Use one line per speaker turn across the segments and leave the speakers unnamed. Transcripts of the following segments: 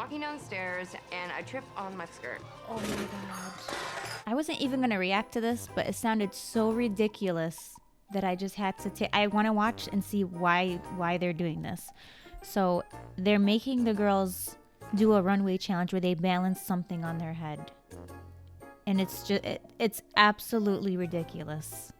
walking downstairs and I trip on my skirt.
Oh my god. I wasn't even gonna react to this, but it sounded so ridiculous that I just had to take. I want to watch and see why they're doing this. So they're making the girls do a runway challenge where they balance something on their head, and it's just it's absolutely ridiculous.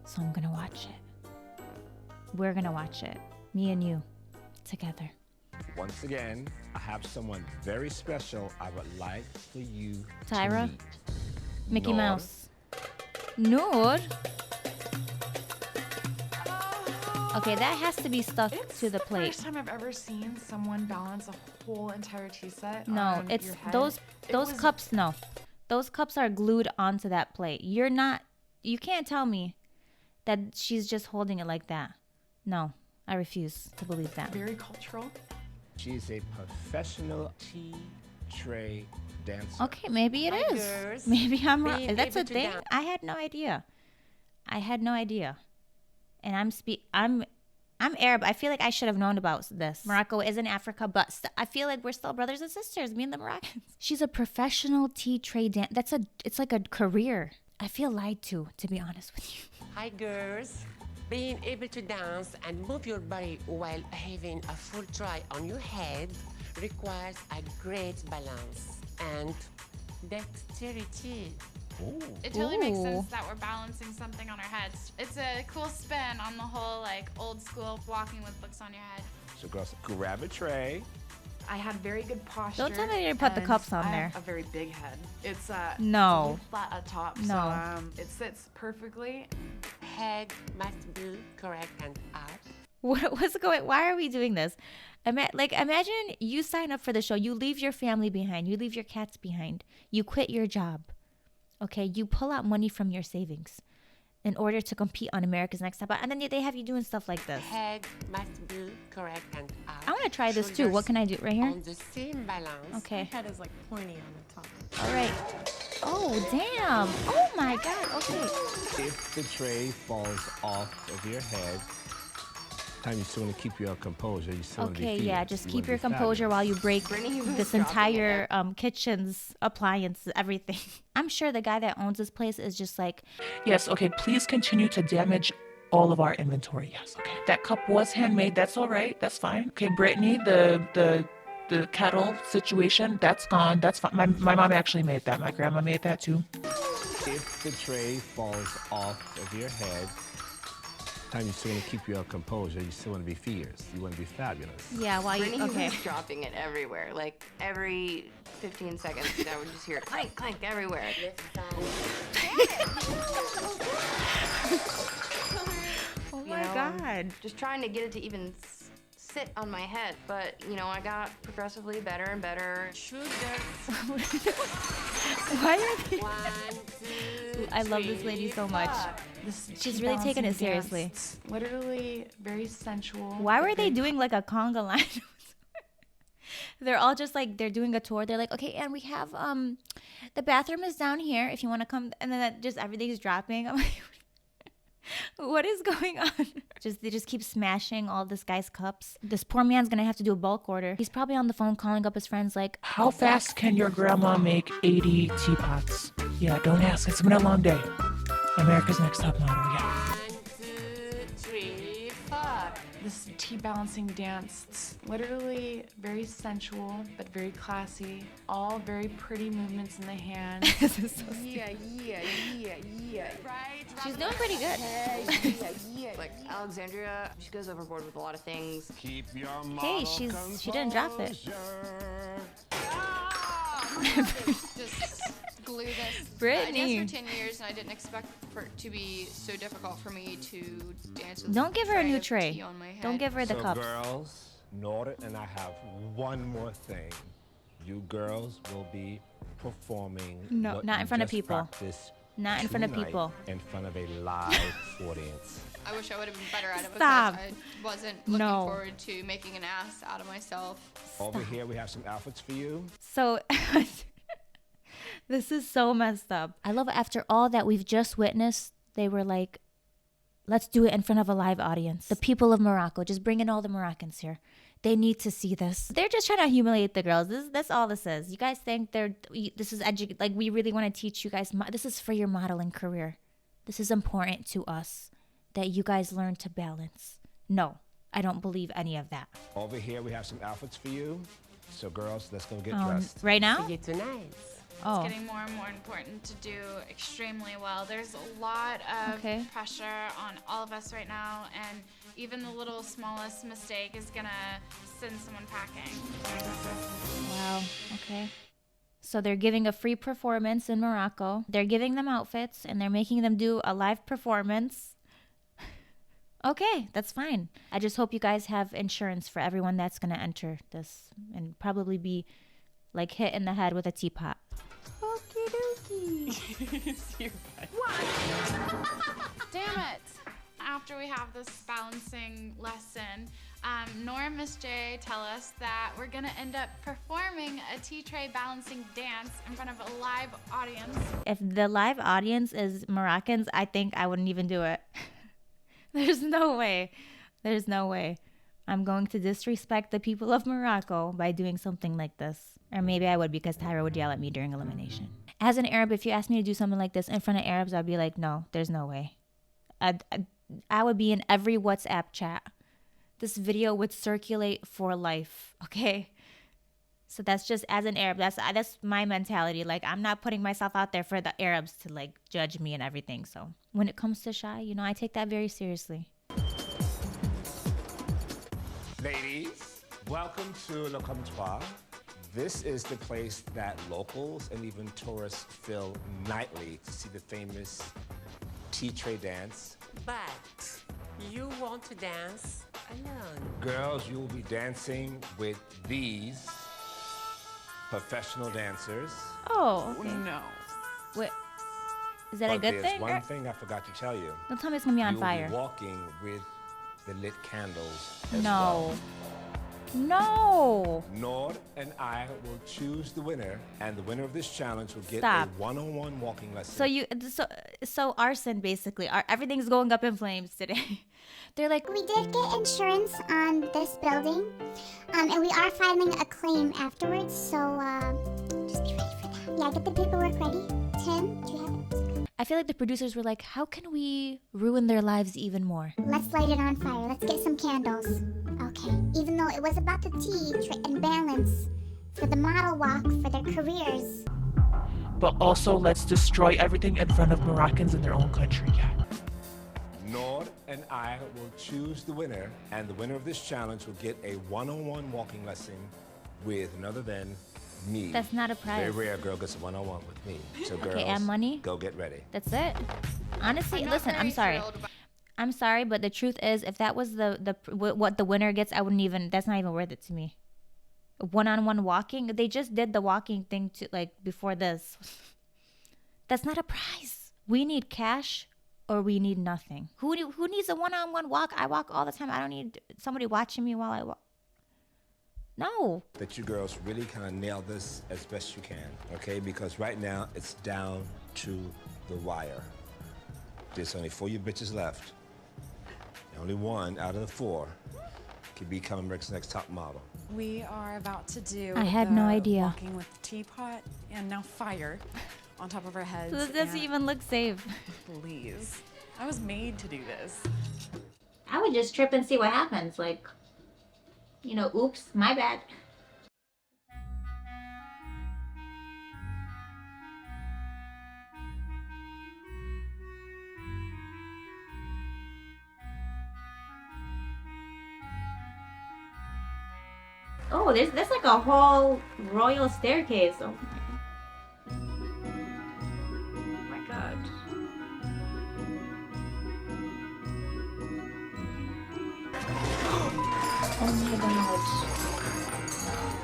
So I'm gonna watch it. We're gonna watch it, me and you, together.
Once again, I have someone very special I would like for you
Tyra?
to meet.
Mickey
Noor.
Mouse. Noor? Okay, that has to be stuck to the plate.
First time I've ever seen someone balance a whole entire tea set.
No,
on
it's
your head.
those
was-
cups. No, those cups are glued onto that plate. You're not. You can't tell me that she's just holding it like that. No, I refuse to believe that.
Very cultural.
She's a professional tea tray dancer.
Okay, maybe it is.
girls.
Maybe I'm wrong.
Being
That's a
able to
thing.
dance.
I had no idea. And I'm Arab. I feel like I should have known about this. Morocco is in Africa, but I feel like we're still brothers and sisters, me and the Moroccans. She's a professional tea tray dancer. It's like a career. I feel lied to be honest with you.
Hi girls. Being able to dance and move your body while having a full try on your head requires a great balance and dexterity.
It totally makes
Ooh.
sense that we're balancing something on our heads. It's a cool spin on the whole like old school walking with books on your head.
So girls, grab a tray.
I had very good posture.
Don't tell me you didn't put the
and
cups on
I
there.
have a very big head. It's
No.
it's a little flat at top.
No.
So it sits perfectly.
Head must be correct and up.
What's going? Why are we doing this? Imagine you sign up for the show. You leave your family behind. You leave your cats behind. You quit your job. Okay, you pull out money from your savings in order to compete on America's Next Top Model, and then they have you doing stuff like this.
Head must be correct and up.
I want to try this too. What can I do right here?
On the same balance.
Okay.
Head is like pointy on the top.
All right. Oh damn! Oh my God. Okay.
If the tray falls off of your head, time you still want to keep your composure. You still want to be
Okay.
fierce.
Yeah. Just
You
keep
wanna
your
be
composure
fabulous.
while you break
Brittany was
this
dropping
entire
it.
kitchen's appliances, everything. I'm sure the guy that owns this place is just like,
Yes, okay, please continue to damage all of our inventory. Yes, okay. That cup was handmade. That's all right. That's fine. Okay, Brittany, the kettle situation, that's gone. That's fine. My mom actually made that. My grandma made that too.
If the tray falls off of your head, time you still want to keep your composure. You still want to be fierce. You want to be fabulous.
yeah. While you
Brittany
okay.
was dropping it everywhere. Like every 15 seconds, I would just hear clank, clank everywhere.
Oh
You
my
know,
God.
Just trying to get it to even sit on my head. But, you know, I got progressively better and better.
Why are they?
1, 2,
I love this lady so much.
This
She's
tea
really taking
balancing
it seriously.
dance, it's literally very sensual.
Why
but
were they
very
doing like a conga line? They're all just like, they're doing a tour. They're like, okay, and we have the bathroom is down here if you want to come. And then just everything's dropping. I'm like, what is going on? They just keep smashing all this guy's cups. This poor man's gonna have to do a bulk order. He's probably on the phone calling up his friends like,
How fast can your grandma make 80 teapots? Yeah, don't ask. It's been a long day. America's Next Top Model, yeah.
1, 2, 3, 4.
This tea balancing dance, it's literally very sensual but very classy. All very pretty movements in the hands.
this is so
Yeah.
Right?
She's doing pretty good.
Like Alexandria, she goes overboard with a lot of things.
Keep your
Hey, she didn't drop it.
Just glue this.
Brittany.
I danced for 10 years and I didn't expect for it to be so difficult for me to dance with
Don't give her a new
of
tray.
tea on my head.
Don't give her the
So
cups.
girls, Nora and I have one more thing. You girls will be performing.
No,
what
not in
you
front of
just
people.
practiced
Not in front of
tonight
people.
In front of a live audience.
I wish I would have been better at it
Stop.
because I wasn't looking
No.
forward to making an ass out of myself.
Over here, we have some outfits for you.
So this is so messed up. I love after all that we've just witnessed, they were like, let's do it in front of a live audience. The people of Morocco, just bring in all the Moroccans here. They need to see this. They're just trying to humiliate the girls. That's all this is. You guys think this is like we really want to teach you guys. This is for your modeling career. This is important to us that you guys learn to balance. No, I don't believe any of that.
Over here, we have some outfits for you. So girls, let's go get dressed.
Right now?
See you tonight.
Oh.
It's getting more and more important to do extremely well. There's a lot of pressure on all of us right now, and even the little smallest mistake is gonna send someone packing.
Wow. Okay. So they're giving a free performance in Morocco. They're giving them outfits, and they're making them do a live performance. Okay, that's fine. I just hope you guys have insurance for everyone that's gonna enter this and probably be hit in the head with a teapot.
Okie dokie.
Damn it! After we have this balancing lesson, Nora and Miss J tell us that we're gonna end up performing a tea-tray balancing dance in front of a live audience.
If the live audience is Moroccans, I think I wouldn't even do it. There's no way. There's no way. I'm going to disrespect the people of Morocco by doing something like this. Or maybe I would, because Tyra would yell at me during elimination. As an Arab, if you asked me to do something like this in front of Arabs, I'd be like, no, there's no way. I would be in every WhatsApp chat. This video would circulate for life, okay? So that's just, as an Arab, that's my mentality. Like, I'm not putting myself out there for the Arabs to, judge me and everything. So when it comes to Shy, I take that very seriously.
Ladies, welcome to Le Comptoir. This is the place that locals and even tourists fill nightly to see the famous tea tray dance.
But you want to dance alone.
Girls, you will be dancing with these professional dancers.
Oh, okay.
No.
Wait, is that a good thing?
There's one thing I forgot to tell you.
Don't tell me it's gonna be on
You
fire.
will be walking with the lit candles as
No.
well.
No.
Nord and I will choose the winner, and the winner of this challenge will get
Stop.
a one-on-one walking lesson.
So arson basically. Everything's going up in flames today. They're like,
We did get insurance on this building, and we are filing a claim afterwards, so just be ready for that. Yeah, get the paperwork ready. Tim, do you have it?
I feel like the producers were like, how can we ruin their lives even more?
Let's light it on fire. Let's get some candles. Okay, even though it was about the tea and balance for the model walk for their careers.
But also, let's destroy everything in front of Moroccans in their own country. Yeah.
Nord and I will choose the winner, and the winner of this challenge will get a one-on-one walking lesson with none other than me.
That's not a prize.
Very rare girl gets a one-on-one with me. So girls,
and money?
go get ready.
That's it. Honestly,
I'm not
listen, I'm
very
sorry.
thrilled about-
I'm sorry, but the truth is, if that was what the winner gets, I wouldn't even. That's not even worth it to me. One-on-one walking. They just did the walking thing before this. That's not a prize. We need cash, or we need nothing. Who needs a one-on-one walk? I walk all the time. I don't need somebody watching me while I walk. No.
That you girls really kind of nail this as best you can, okay? Because right now it's down to the wire. There's only 4 of you bitches left. And only one out of the 4 can become America's Next Top Model.
We are about to do
I had no idea.
walking with teapot and now fire on top of our heads.
So this doesn't
and
even look safe.
Please. I was made to do this.
I would just trip and see what happens. Oops, my bad. Oh, that's like a whole royal staircase. Oh my god. Oh my god.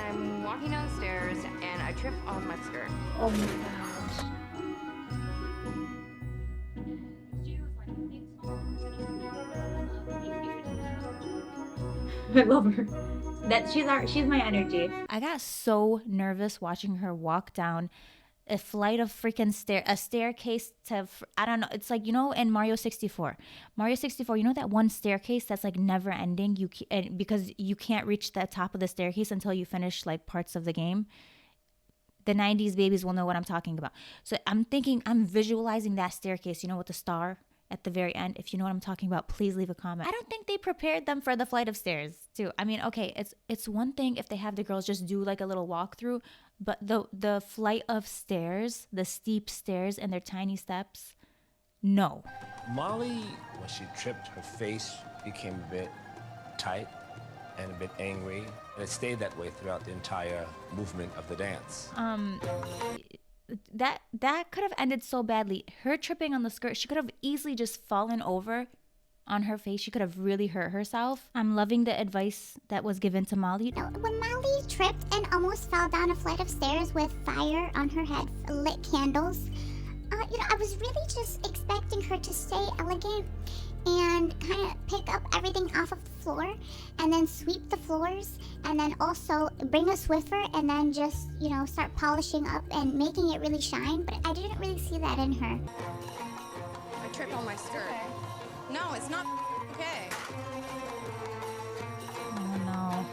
I'm walking downstairs and I trip on my skirt.
Oh my god. I love her. She's my energy. I got so nervous watching her walk down a flight of freaking a staircase to, I don't know. It's like, you know, in Mario 64, you know that one staircase that's like never ending, because you can't reach the top of the staircase until you finish like parts of the game. The 90s babies will know what I'm talking about. So I'm visualizing that staircase, you know, with the star at the very end. If you know what I'm talking about, please leave a comment. I don't think they prepared them for the flight of stairs too. I mean, okay, it's one thing if they have the girls just do like a little walkthrough, but the flight of stairs, the steep stairs and their tiny steps, no.
Molly, when she tripped, her face became a bit tight and a bit angry, and it stayed that way throughout the entire movement of the dance.
That could have ended so badly. Her tripping on the skirt, she could have easily just fallen over on her face. She could have really hurt herself. I'm loving the advice that was given to Molly.
When Molly tripped and almost fell down a flight of stairs with fire on her head, lit candles, I was really just expecting her to stay elegant and kind of pick up everything off of the floor and then sweep the floors and then also bring a Swiffer and then just, start polishing up and making it really shine. But I didn't really see that in her.
I tripped on my skirt. No, it's not okay.
Oh no.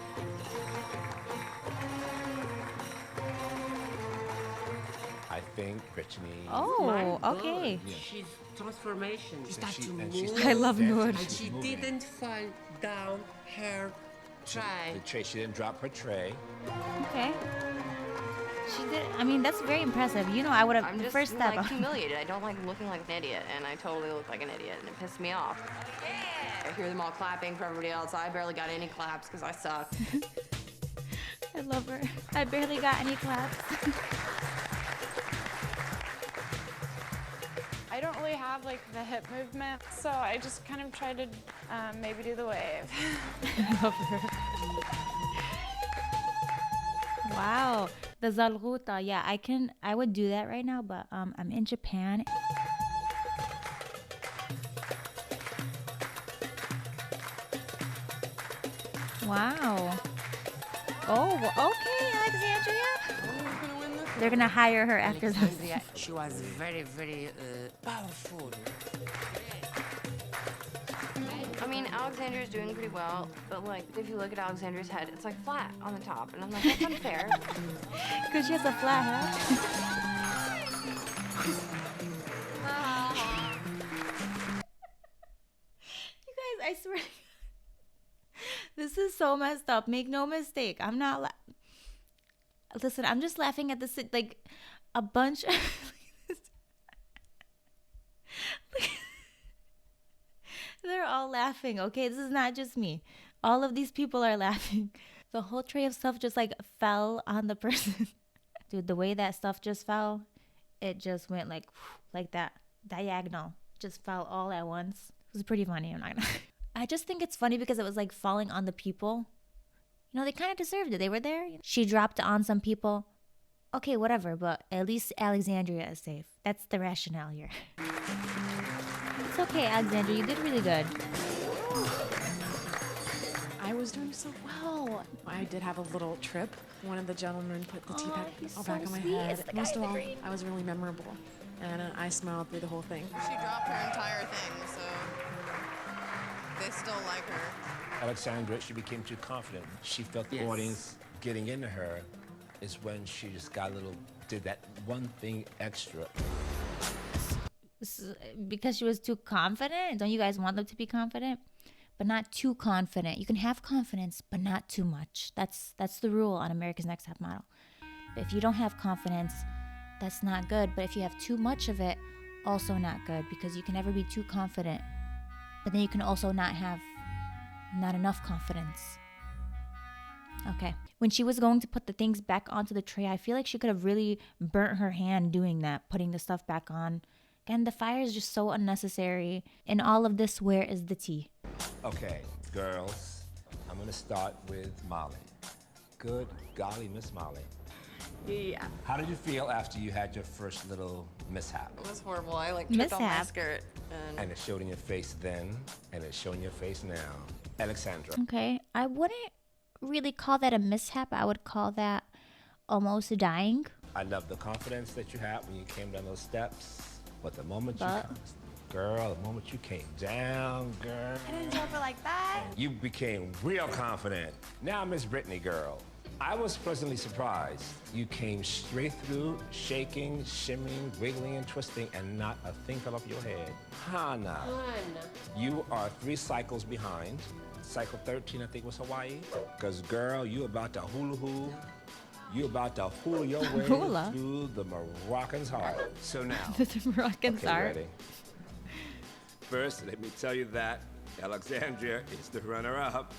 I think Brittany.
Oh, okay.
She's transformation. She started to
and
move.
I love Noor.
And she didn't fall down her tray.
The tray. She didn't drop her tray.
Okay. She did. I mean, that's very impressive. I would have.
I'm just
first step.
like humiliated. I don't like looking like an idiot, and I totally look like an idiot, and it pissed me off. I hear them all clapping for everybody else. I barely got any claps because I suck.
I love her. I barely got any claps.
I don't really have like the hip movement, so I just kind of try to maybe do the wave.
I love her. Wow. The Zalruta. Yeah, I would do that right now, but I'm in Japan. Wow. Oh, okay, Alexandria. They're gonna hire her after this.
Alexandria, she was very, very powerful.
I mean, Alexandria's doing pretty well, but like, if you look at Alexandria's head, it's like flat on the top, and I'm like, that's unfair.
Because she has a flat head. You guys, I swear. This is so messed up. Make no mistake. I'm not Listen, I'm just laughing at this, like, a bunch of... They're all laughing, okay? This is not just me. All of these people are laughing. The whole tray of stuff just, like, fell on the person. Dude, the way that stuff just fell, it just went, like that. Diagonal. Just fell all at once. It was pretty funny. I'm not gonna... I just think it's funny because it was, like, falling on the people. They kind of deserved it. They were there. She dropped on some people. Okay, whatever, but at least Alexandria is safe. That's the rationale here. It's okay, Alexandria. You did really good.
I was doing so well. I did have a little trip. One of the gentlemen put the tea back on my head. Most of all, I was really memorable. And I smiled through the whole thing.
She dropped her entire thing, so they still like her.
Alexandra, she became too confident. She felt the audience getting into her is when she just did that one thing extra.
Because she was too confident? Don't you guys want them to be confident? But not too confident. You can have confidence, but not too much. That's the rule on America's Next Top Model. But if you don't have confidence, that's not good. But if you have too much of it, also not good, because you can never be too confident. But then you can also not enough confidence. Okay. When she was going to put the things back onto the tray, I feel like she could have really burnt her hand doing that, putting the stuff back on. Again, the fire is just so unnecessary. In all of this, where is the tea?
Okay, girls, I'm gonna start with Molly. Good golly, Miss Molly.
Yeah.
How did you feel after you had your first little mishap?
It was horrible. I tripped on my
Mishap?
skirt.
And it showed in your face then, and it's showing your face now. Alexandra.
Okay. I wouldn't really call that a mishap. I would call that almost dying.
I love the confidence that you had when you came down those steps. But the moment the moment you came down, girl.
I didn't jump it like that.
You became real confident. Now, Miss Brittany, girl, I was pleasantly surprised. You came straight through, shaking, shimming, wiggling, and twisting, and not a thing fell off your head. Hannah, you are 3 cycles behind. Cycle 13, I think, was Hawaii. Because, girl, you about to hula-hoo. You about to hula your way through the Moroccan's heart. So now,
The Moroccan's heart.
ready? First, let me tell you that Alexandria is the runner-up.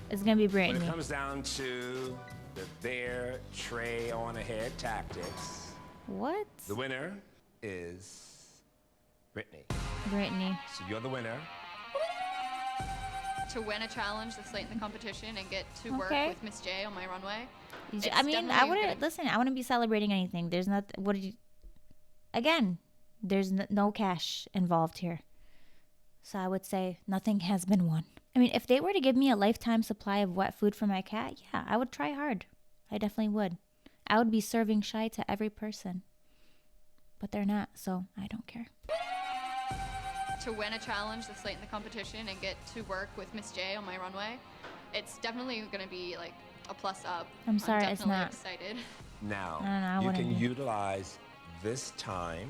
It's gonna be
When
Brittany.
it comes down to the bear tray on ahead tactics,
What?
the winner is Brittany.
Brittany.
So you're the winner.
To win a challenge this late in the competition and get to work
Okay.
with Miss J on my runway.
I mean, I wouldn't listen. I wouldn't be celebrating anything. There's not. What did you? Again, there's no cash involved here. So I would say nothing has been won. I mean, if they were to give me a lifetime supply of wet food for my cat, yeah, I would try hard. I definitely would. I would be serving shy to every person. But they're not, so I don't care.
To win a challenge this late in the competition and get to work with Miss J on my runway, it's definitely going to be like a plus up.
I'm sorry, it's
definitely
not.
excited.
Now,
I don't know, I
you
wouldn't
can
be.
utilize this time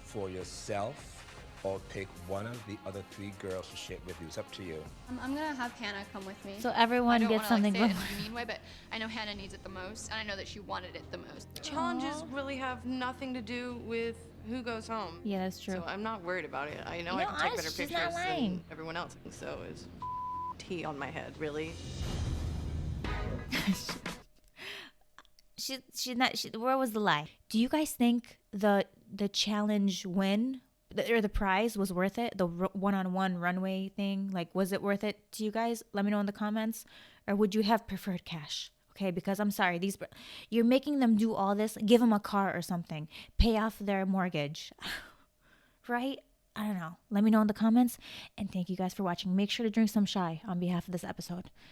for yourself or pick one of the other 3 girls to share with you. It's up to you.
I'm going to have Hannah come with me.
So everyone
I don't
gets
wanna,
something
Like, say it
from-
in a mean way, but I know Hannah needs it the most, and I know that she wanted it the most.
Challenges really have nothing to do with who goes home.
Yeah, that's true.
So I'm not worried about it. I know
You
I
know,
can take better
honest, she's
pictures
not lying.
than everyone else. So is tea on my head, really?
She's not. Where was the lie? Do you guys think the challenge win or the prize was worth it? The one-on-one runway thing, like, was it worth it to you guys? Let me know in the comments. Or would you have preferred cash? Okay, because I'm sorry, you're making them do all this. Give them a car or something. Pay off their mortgage, right? I don't know. Let me know in the comments. And thank you guys for watching. Make sure to drink some chai on behalf of this episode.